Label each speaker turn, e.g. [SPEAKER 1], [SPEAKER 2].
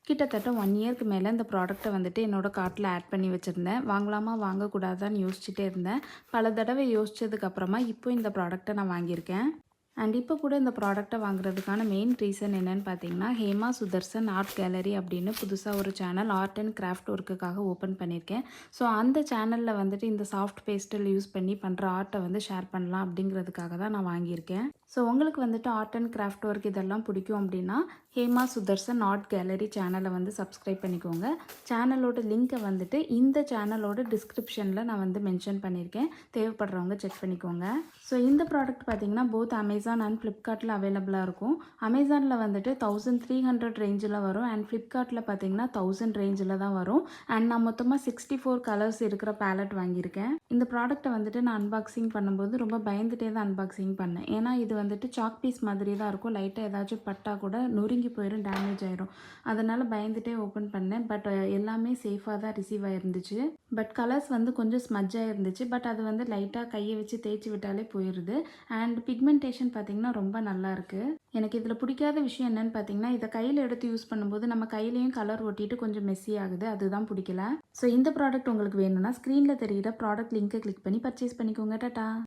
[SPEAKER 1] கிட்டத்தட்ட 1 இயர்க்கு மேலே இந்த ப்ராடக்ட்டை வந்துட்டு என்னோட கார்ட்டில் ஆட் பண்ணி வச்சுருந்தேன். வாங்கலாமா வாங்கக்கூடாதான்னு யோசிச்சுட்டே இருந்தேன். பல தடவை யோசிச்சதுக்கப்புறமா இப்போ இந்த ப்ராடக்ட்டை நான் வாங்கியிருக்கேன். அண்ட் இப்போ கூட இந்த ப்ராடக்ட்டை வாங்குறதுக்கான மெயின் ரீசன் என்னன்னு பார்த்தீங்கன்னா, ஹேமா சுதர்சன் ஆர்ட் கேலரி அப்படின்னு புதுசாக ஒரு சேனல் ஆர்ட் அண்ட் கிராஃப்ட் ஒர்க்குக்காக ஓப்பன் பண்ணியிருக்கேன். ஸோ அந்த சேனலில் வந்துட்டு இந்த சாஃப்ட் பேஸ்டல் யூஸ் பண்ணி பண்ணுற ஆர்ட்டை வந்து ஷேர் பண்ணலாம் அப்படிங்கிறதுக்காக தான் நான் வாங்கியிருக்கேன். ஸோ உங்களுக்கு வந்துட்டு ஆர்ட் அண்ட் கிராஃப்ட் ஒர்க் இதெல்லாம் பிடிக்கும் அப்படின்னா ஹேமா சுதர்சன் ஆர்ட் கேலரி சேனலை வந்து சப்ஸ்கிரைப் பண்ணிக்கோங்க. சேனலோட லிங்க்கை வந்துட்டு இந்த சேனலோட டிஸ்கிரிப்ஷனில் நான் வந்து மென்ஷன் பண்ணியிருக்கேன். தேவைப்படுறவங்க செக் பண்ணிக்கோங்க. ஸோ இந்த ப்ராடக்ட் பார்த்தீங்கன்னா போத் அமேசான் அண்ட் ஃப்ளிப்கார்ட்டில் அவைலபிளாக இருக்கும். அமேசானில் வந்துட்டு 1300 ரேஞ்சில் வரும் அண்ட் ஃப்ளிப்கார்ட்டில் பார்த்தீங்கன்னா 1000 ரேஞ்சில் தான் வரும். அண்ட் நான் மொத்தமாக 64 கலர்ஸ் இருக்கிற பேலட் வாங்கியிருக்கேன். இந்த ப்ராடக்ட்டை வந்துட்டு நான் அன்பாக்சிங் பண்ணும்போது ரொம்ப பயந்துட்டே தான் அன்பாக்சிங் பண்ணேன். ஏன்னா இது வந்துட்டு சாக் பீஸ் மாதிரி தான் இருக்கும். லைட்டாக ஏதாச்சும் பட்டா கூட நொறுங்கி போயிடும், டேமேஜ் ஆயிரும். அதனால் பயந்துட்டே ஓப்பன் பண்ணேன். பட் எல்லாமே சேஃபாக தான் ரிசீவ் ஆயிருந்துச்சு. பட் கலர்ஸ் வந்து கொஞ்சம் ஸ்மஜ்ஜாக இருந்துச்சு. பட் அது வந்து லைட்டாக கையை வச்சு தேய்ச்சி விட்டாலே போயிடுது. அண்ட் பிக்மெண்டேஷன் பார்த்திங்கன்னா ரொம்ப நல்லாயிருக்கு. எனக்கு இதில் பிடிக்காத விஷயம் என்னென்னு பார்த்தீங்கன்னா, இதை கையில் எடுத்து யூஸ் பண்ணும்போது நம்ம கையிலையும் கலர் ஒட்டிட்டு கொஞ்சம் மெஸ்ஸி ஆகுது. அதுதான் பிடிக்கல. ஸோ இந்த ப்ராடக்ட் உங்களுக்கு வேணும்னா ஸ்க்ரீனில் தெரிகிற ப்ராடக்ட் லிங்க்கை கிளிக் பண்ணி பர்ச்சேஸ் பண்ணிக்கோங்க. டாடா.